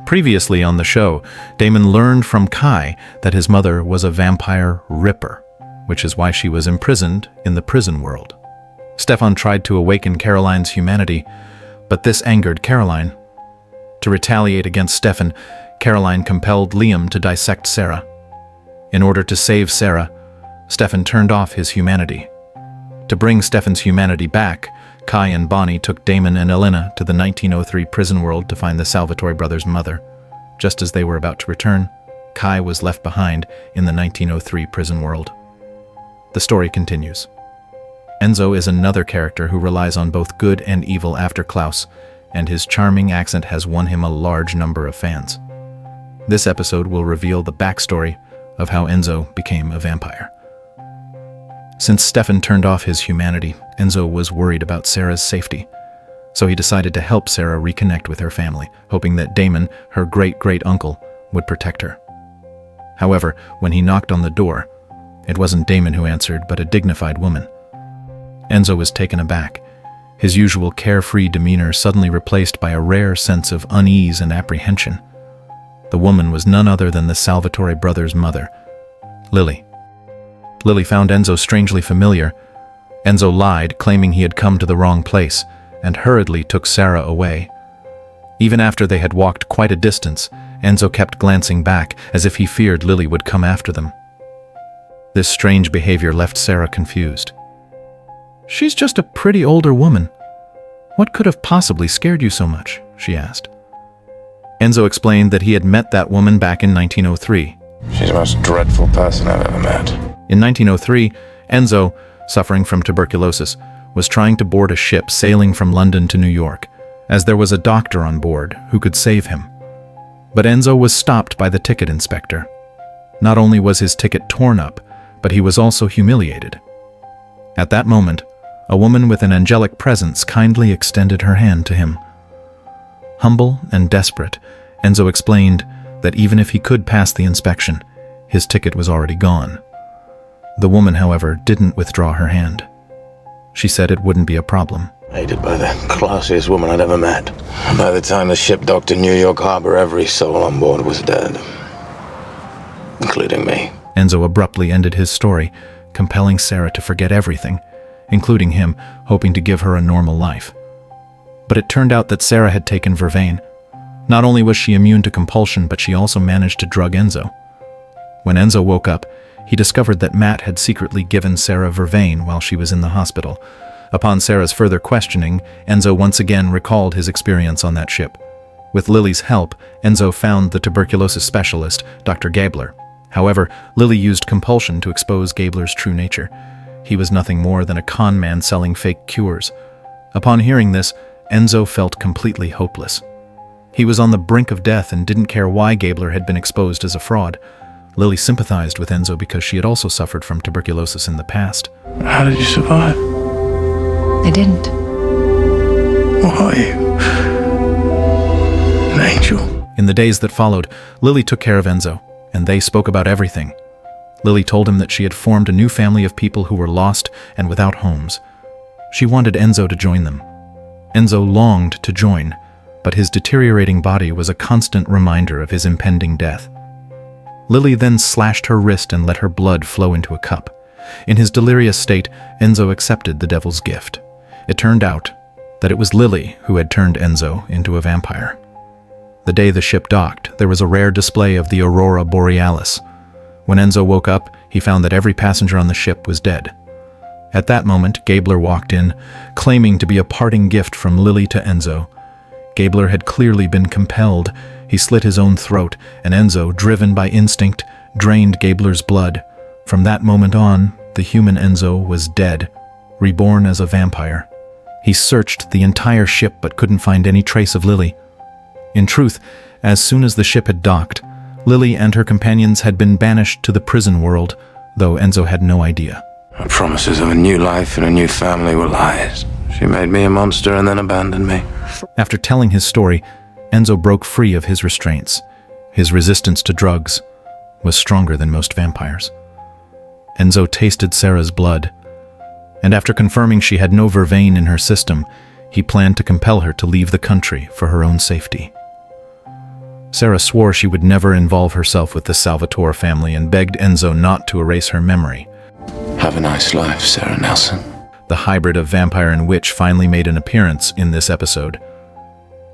Previously on the show, Damon learned from Kai that his mother was a vampire ripper, which is why she was imprisoned in the prison world. Stefan tried to awaken Caroline's humanity, but this angered Caroline. To retaliate against Stefan, Caroline compelled Liam to dissect Sarah. In order to save Sarah, Stefan turned off his humanity. To bring Stefan's humanity back, Kai and Bonnie took Damon and Elena to the 1903 prison world to find the Salvatore brothers' mother. Just as they were about to return, Kai was left behind in the 1903 prison world. The story continues. Enzo is another character who relies on both good and evil after Klaus, and his charming accent has won him a large number of fans. This episode will reveal the backstory of how Enzo became a vampire. Since Stefan turned off his humanity, Enzo was worried about Sarah's safety. So he decided to help Sarah reconnect with her family, hoping that Damon, her great-great-uncle, would protect her. However, when he knocked on the door, it wasn't Damon who answered, but a dignified woman. Enzo was taken aback, his usual carefree demeanor suddenly replaced by a rare sense of unease and apprehension. The woman was none other than the Salvatore brothers' mother, Lily. Lily found Enzo strangely familiar. Enzo lied, claiming he had come to the wrong place, and hurriedly took Sarah away. Even after they had walked quite a distance, Enzo kept glancing back, as if he feared Lily would come after them. This strange behavior left Sarah confused. "She's just a pretty older woman. What could have possibly scared you so much?" she asked. Enzo explained that he had met that woman back in 1903. "She's the most dreadful person I've ever met." In 1903, Enzo, suffering from tuberculosis, was trying to board a ship sailing from London to New York, as there was a doctor on board who could save him. But Enzo was stopped by the ticket inspector. Not only was his ticket torn up, but he was also humiliated. At that moment, a woman with an angelic presence kindly extended her hand to him. Humble and desperate, Enzo explained that even if he could pass the inspection, his ticket was already gone. The woman, however, didn't withdraw her hand. She said it wouldn't be a problem. Hated by the classiest woman I'd ever met. By the time the ship docked in New York Harbor, every soul on board was dead. Including me. Enzo abruptly ended his story, compelling Sarah to forget everything, including him, hoping to give her a normal life. But it turned out that Sarah had taken vervain. Not only was she immune to compulsion, but she also managed to drug Enzo. When Enzo woke up, he discovered that Matt had secretly given Sarah vervain while she was in the hospital. Upon Sarah's further questioning, Enzo once again recalled his experience on that ship. With Lily's help, Enzo found the tuberculosis specialist, Dr. Gabler. However, Lily used compulsion to expose Gabler's true nature. He was nothing more than a con man selling fake cures. Upon hearing this, Enzo felt completely hopeless. He was on the brink of death and didn't care why Gabler had been exposed as a fraud. Lily sympathized with Enzo because she had also suffered from tuberculosis in the past. "How did you survive?" I didn't. Why are you? An angel. In the days that followed, Lily took care of Enzo, and they spoke about everything. Lily told him that she had formed a new family of people who were lost and without homes. She wanted Enzo to join them. Enzo longed to join, but his deteriorating body was a constant reminder of his impending death. Lily then slashed her wrist and let her blood flow into a cup. In his delirious state, Enzo accepted the devil's gift. It turned out that it was Lily who had turned Enzo into a vampire. The day the ship docked, there was a rare display of the aurora borealis. When Enzo woke up, he found that every passenger on the ship was dead. At that moment, Gabler walked in, claiming to be a parting gift from Lily to Enzo. Gabler had clearly been compelled. He slit his own throat, and Enzo, driven by instinct, drained Gabler's blood. From that moment on, the human Enzo was dead, reborn as a vampire. He searched the entire ship but couldn't find any trace of Lily. In truth, as soon as the ship had docked, Lily and her companions had been banished to the prison world, though Enzo had no idea. Her promises of a new life and a new family were lies. She made me a monster and then abandoned me. After telling his story, Enzo broke free of his restraints. His resistance to drugs was stronger than most vampires. Enzo tasted Sarah's blood, and after confirming she had no vervain in her system, he planned to compel her to leave the country for her own safety. Sarah swore she would never involve herself with the Salvatore family and begged Enzo not to erase her memory. Have a nice life, Sarah Nelson. The hybrid of vampire and witch finally made an appearance in this episode.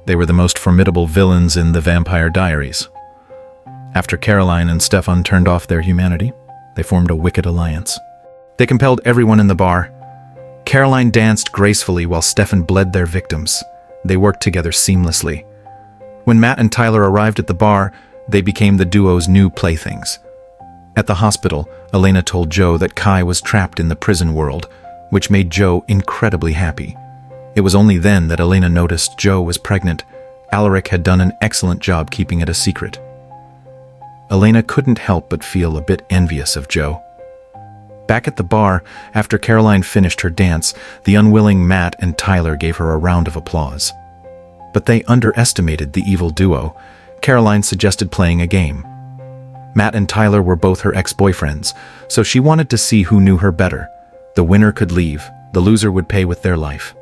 They were the most formidable villains in the Vampire Diaries. After Caroline and Stefan turned off their humanity, they formed a wicked alliance. They compelled everyone in the bar. Caroline danced gracefully while Stefan bled their victims. They worked together seamlessly. When Matt and Tyler arrived at the bar, they became the duo's new playthings. At the hospital, Elena told Joe that Kai was trapped in the prison world, which made Joe incredibly happy. It was only then that Elena noticed Joe was pregnant. Alaric had done an excellent job keeping it a secret. Elena couldn't help but feel a bit envious of Joe. Back at the bar, after Caroline finished her dance, the unwilling Matt and Tyler gave her a round of applause. But they underestimated the evil duo. Caroline suggested playing a game. Matt and Tyler were both her ex-boyfriends, so she wanted to see who knew her better. The winner could leave, the loser would pay with their life.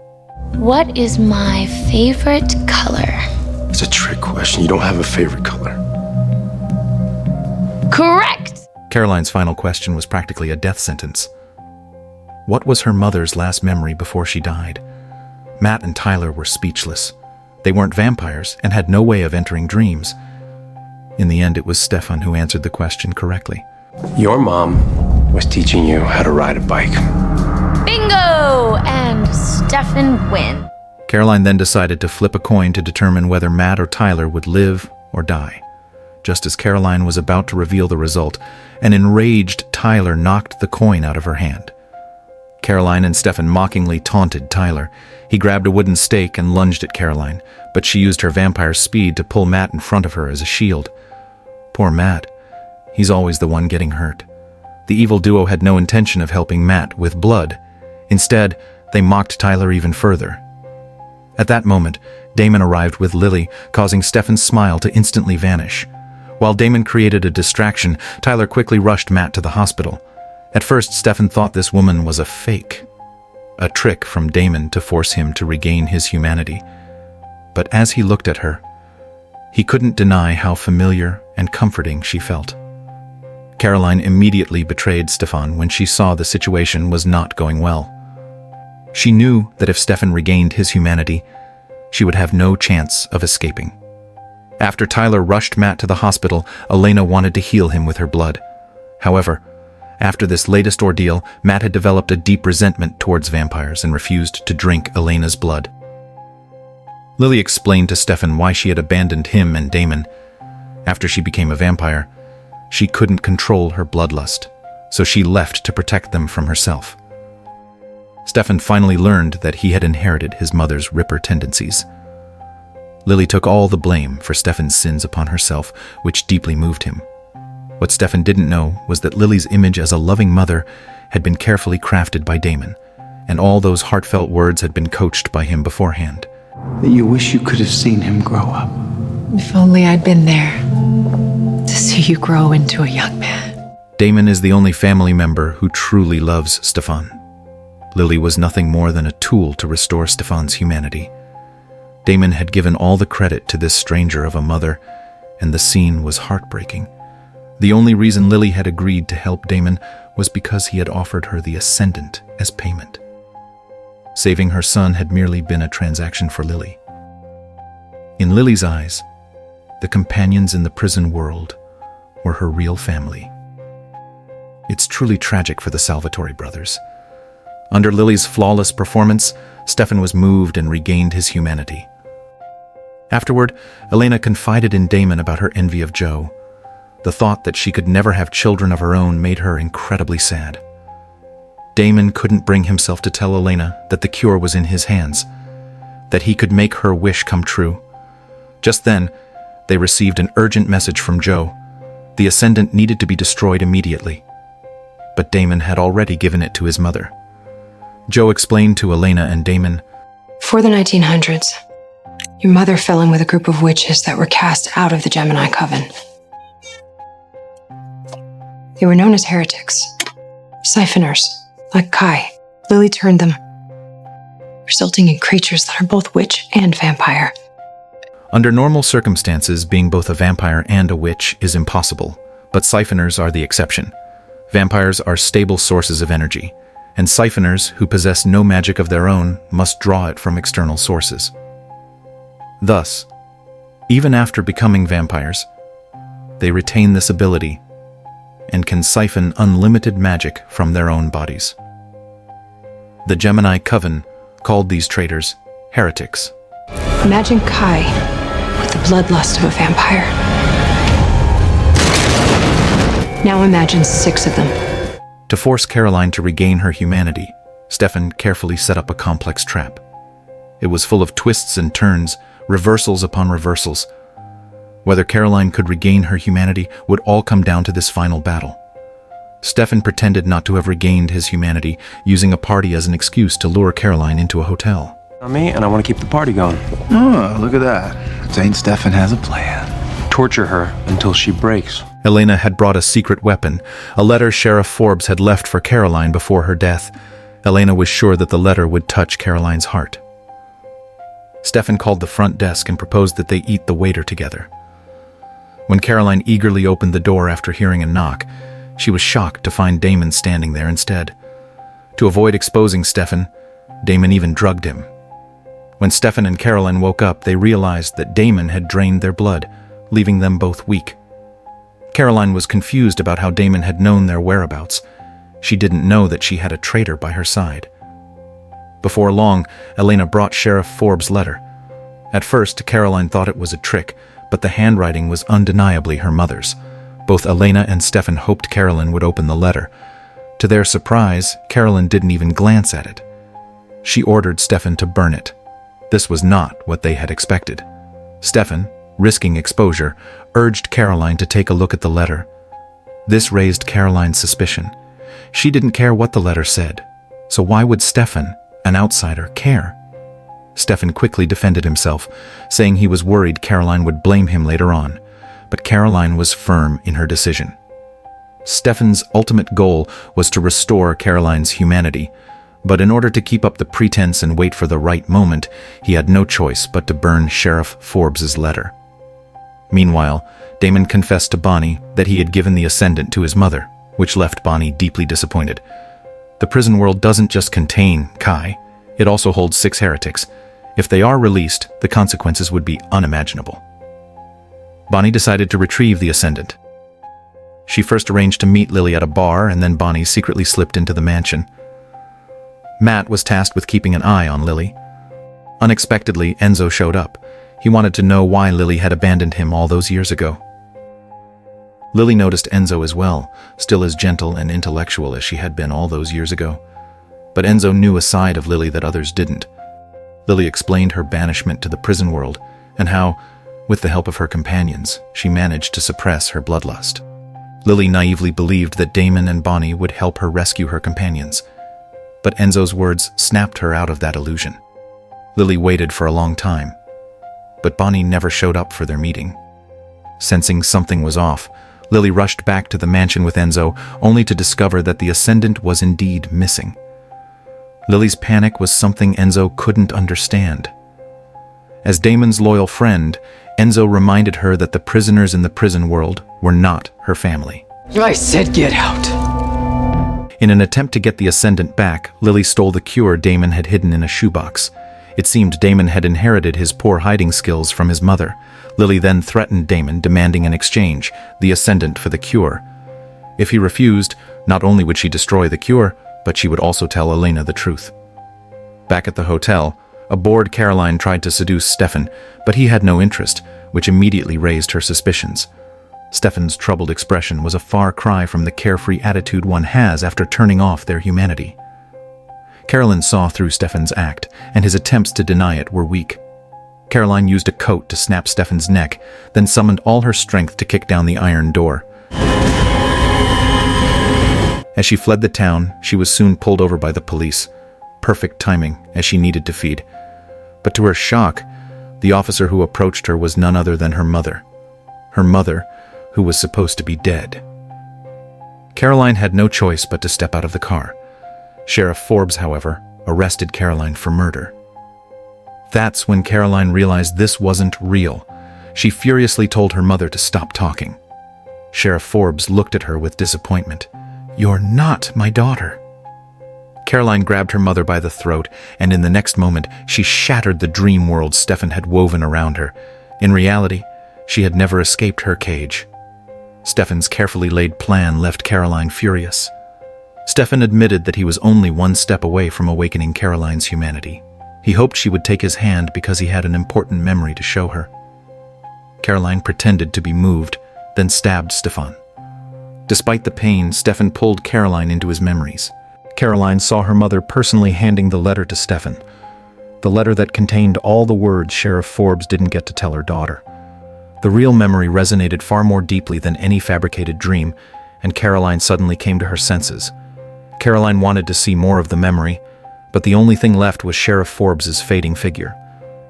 What is my favorite color? It's a trick question. You don't have a favorite color. Correct! Caroline's final question was practically a death sentence. What was her mother's last memory before she died? Matt and Tyler were speechless. They weren't vampires and had no way of entering dreams. In the end, it was Stefan who answered the question correctly. Your mom was teaching you how to ride a bike. Bingo! And Stefan win. Caroline then decided to flip a coin to determine whether Matt or Tyler would live or die. Just as Caroline was about to reveal the result, an enraged Tyler knocked the coin out of her hand. Caroline and Stefan mockingly taunted Tyler. He grabbed a wooden stake and lunged at Caroline, but she used her vampire speed to pull Matt in front of her as a shield. Poor Matt. He's always the one getting hurt. The evil duo had no intention of helping Matt with blood. Instead, they mocked Tyler even further. At that moment, Damon arrived with Lily, causing Stefan's smile to instantly vanish. While Damon created a distraction, Tyler quickly rushed Matt to the hospital. At first, Stefan thought this woman was a fake, a trick from Damon to force him to regain his humanity. But as he looked at her, he couldn't deny how familiar and comforting she felt. Caroline immediately betrayed Stefan when she saw the situation was not going well. She knew that if Stefan regained his humanity, she would have no chance of escaping. After Tyler rushed Matt to the hospital, Elena wanted to heal him with her blood. However, after this latest ordeal, Matt had developed a deep resentment towards vampires and refused to drink Elena's blood. Lily explained to Stefan why she had abandoned him and Damon. After she became a vampire, she couldn't control her bloodlust, so she left to protect them from herself. Stefan finally learned that he had inherited his mother's Ripper tendencies. Lily took all the blame for Stefan's sins upon herself, which deeply moved him. What Stefan didn't know was that Lily's image as a loving mother had been carefully crafted by Damon, and all those heartfelt words had been coached by him beforehand. That you wish you could have seen him grow up. If only I'd been there to see you grow into a young man. Damon is the only family member who truly loves Stefan. Lily was nothing more than a tool to restore Stefan's humanity. Damon had given all the credit to this stranger of a mother, and the scene was heartbreaking. The only reason Lily had agreed to help Damon was because he had offered her the Ascendant as payment. Saving her son had merely been a transaction for Lily. In Lily's eyes, the companions in the prison world were her real family. It's truly tragic for the Salvatore brothers. Under Lily's flawless performance, Stefan was moved and regained his humanity. Afterward, Elena confided in Damon about her envy of Joe. The thought that she could never have children of her own made her incredibly sad. Damon couldn't bring himself to tell Elena that the cure was in his hands, that he could make her wish come true. Just then, they received an urgent message from Joe. The Ascendant needed to be destroyed immediately. But Damon had already given it to his mother. Joe explained to Elena and Damon, "For the 1900s, your mother fell in with a group of witches that were cast out of the Gemini Coven. They were known as heretics, siphoners, like Kai. Lily turned them, resulting in creatures that are both witch and vampire." Under normal circumstances, being both a vampire and a witch is impossible, but siphoners are the exception. Vampires are stable sources of energy, and siphoners who possess no magic of their own must draw it from external sources. Thus, even after becoming vampires, they retain this ability and can siphon unlimited magic from their own bodies. The Gemini Coven called these traitors heretics. Imagine Kai with the bloodlust of a vampire. Now imagine 6 of them. To force Caroline to regain her humanity, Stefan carefully set up a complex trap. It was full of twists and turns, reversals upon reversals. Whether Caroline could regain her humanity would all come down to this final battle. Stefan pretended not to have regained his humanity, using a party as an excuse to lure Caroline into a hotel. On me, and I want to keep the party going. Oh, look at that. Saint Stefan has a plan. Torture her until she breaks. Elena had brought a secret weapon, a letter Sheriff Forbes had left for Caroline before her death. Elena was sure that the letter would touch Caroline's heart. Stefan called the front desk and proposed that they eat the waiter together. When Caroline eagerly opened the door after hearing a knock, she was shocked to find Damon standing there instead. To avoid exposing Stefan, Damon even drugged him. When Stefan and Caroline woke up, they realized that Damon had drained their blood, leaving them both weak. Caroline was confused about how Damon had known their whereabouts. She didn't know that she had a traitor by her side. Before long, Elena brought Sheriff Forbes' letter. At first, Caroline thought it was a trick, but the handwriting was undeniably her mother's. Both Elena and Stefan hoped Caroline would open the letter. To their surprise, Caroline didn't even glance at it. She ordered Stefan to burn it. This was not what they had expected. Stefan, risking exposure, urged Caroline to take a look at the letter. This raised Caroline's suspicion. She didn't care what the letter said, so why would Stefan, an outsider, care? Stefan quickly defended himself, saying he was worried Caroline would blame him later on, but Caroline was firm in her decision. Stefan's ultimate goal was to restore Caroline's humanity, but in order to keep up the pretense and wait for the right moment, he had no choice but to burn Sheriff Forbes' letter. Meanwhile, Damon confessed to Bonnie that he had given the Ascendant to his mother, which left Bonnie deeply disappointed. The prison world doesn't just contain Kai, it also holds 6 heretics. If they are released, the consequences would be unimaginable. Bonnie decided to retrieve the Ascendant. She first arranged to meet Lily at a bar, and then Bonnie secretly slipped into the mansion. Matt was tasked with keeping an eye on Lily. Unexpectedly, Enzo showed up. He wanted to know why Lily had abandoned him all those years ago. Lily noticed Enzo as well, still as gentle and intellectual as she had been all those years ago. But Enzo knew a side of Lily that others didn't. Lily explained her banishment to the prison world, and how, with the help of her companions, she managed to suppress her bloodlust. Lily naively believed that Damon and Bonnie would help her rescue her companions. But Enzo's words snapped her out of that illusion. Lily waited for a long time, but Bonnie never showed up for their meeting. Sensing something was off, Lily rushed back to the mansion with Enzo, only to discover that the Ascendant was indeed missing. Lily's panic was something Enzo couldn't understand. As Damon's loyal friend, Enzo reminded her that the prisoners in the prison world were not her family. I said get out. In an attempt to get the Ascendant back, Lily stole the cure Damon had hidden in a shoebox. It seemed Damon had inherited his poor hiding skills from his mother. Lily then threatened Damon, demanding an exchange, the Ascendant for the cure. If he refused, not only would she destroy the cure, but she would also tell Elena the truth. Back at the hotel, a bored Caroline tried to seduce Stefan, but he had no interest, which immediately raised her suspicions. Stefan's troubled expression was a far cry from the carefree attitude one has after turning off their humanity. Caroline saw through Stefan's act, and his attempts to deny it were weak. Caroline used a coat to snap Stefan's neck, then summoned all her strength to kick down the iron door. As she fled the town, she was soon pulled over by the police. Perfect timing, as she needed to feed. But to her shock, the officer who approached her was none other than her mother. Her mother, who was supposed to be dead. Caroline had no choice but to step out of the car. Sheriff Forbes, however, arrested Caroline for murder. That's when Caroline realized this wasn't real. She furiously told her mother to stop talking. Sheriff Forbes looked at her with disappointment. "You're not my daughter." Caroline grabbed her mother by the throat, and in the next moment, she shattered the dream world Stefan had woven around her. In reality, she had never escaped her cage. Stefan's carefully laid plan left Caroline furious. Stefan admitted that he was only one step away from awakening Caroline's humanity. He hoped she would take his hand because he had an important memory to show her. Caroline pretended to be moved, then stabbed Stefan. Despite the pain, Stefan pulled Caroline into his memories. Caroline saw her mother personally handing the letter to Stefan, the letter that contained all the words Sheriff Forbes didn't get to tell her daughter. The real memory resonated far more deeply than any fabricated dream, and Caroline suddenly came to her senses. Caroline wanted to see more of the memory, but the only thing left was Sheriff Forbes's fading figure.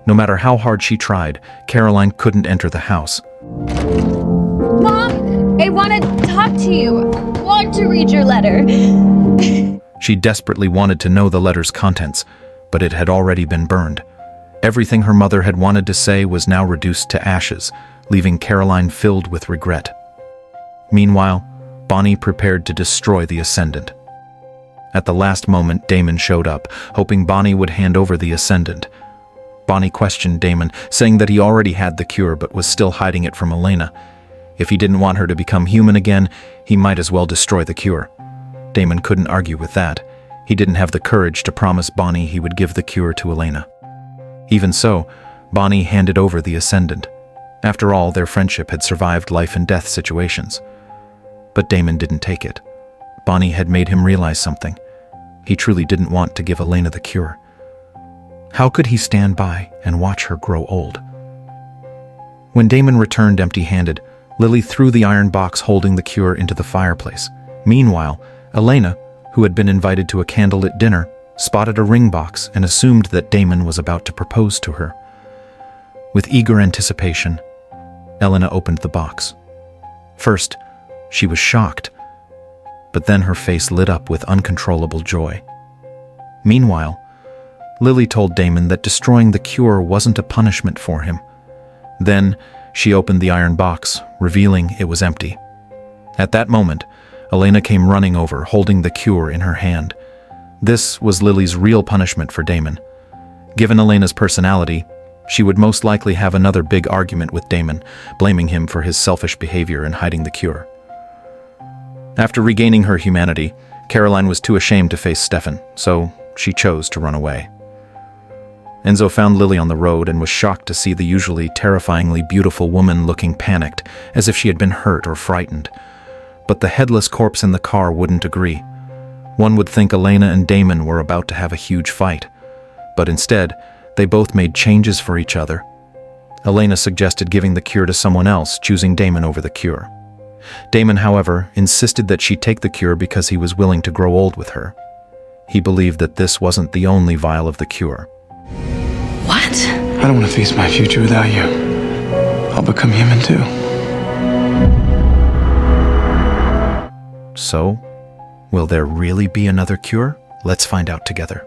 No matter how hard she tried, Caroline couldn't enter the house. Mom, I want to talk to you. I want to read your letter. She desperately wanted to know the letter's contents, but it had already been burned. Everything her mother had wanted to say was now reduced to ashes, leaving Caroline filled with regret. Meanwhile, Bonnie prepared to destroy the Ascendant. At the last moment, Damon showed up, hoping Bonnie would hand over the Ascendant. Bonnie questioned Damon, saying that he already had the cure but was still hiding it from Elena. If he didn't want her to become human again, he might as well destroy the cure. Damon couldn't argue with that. He didn't have the courage to promise Bonnie he would give the cure to Elena. Even so, Bonnie handed over the Ascendant. After all, their friendship had survived life and death situations. But Damon didn't take it. Bonnie had made him realize something. He truly didn't want to give Elena the cure. How could he stand by and watch her grow old? When Damon returned empty-handed, Lily threw the iron box holding the cure into the fireplace. Meanwhile, Elena, who had been invited to a candlelit dinner, spotted a ring box and assumed that Damon was about to propose to her. With eager anticipation, Elena opened the box. First, she was shocked, but then her face lit up with uncontrollable joy. Meanwhile, Lily told Damon that destroying the cure wasn't a punishment for him. Then, she opened the iron box, revealing it was empty. At that moment, Elena came running over, holding the cure in her hand. This was Lily's real punishment for Damon. Given Elena's personality, she would most likely have another big argument with Damon, blaming him for his selfish behavior in hiding the cure. After regaining her humanity, Caroline was too ashamed to face Stefan, so she chose to run away. Enzo found Lily on the road and was shocked to see the usually terrifyingly beautiful woman looking panicked, as if she had been hurt or frightened. But the headless corpse in the car wouldn't agree. One would think Elena and Damon were about to have a huge fight, but instead, they both made changes for each other. Elena suggested giving the cure to someone else, choosing Damon over the cure. Damon, however, insisted that she take the cure because he was willing to grow old with her. He believed that this wasn't the only vial of the cure. What? I don't want to face my future without you. I'll become human too. So, will there really be another cure? Let's find out together.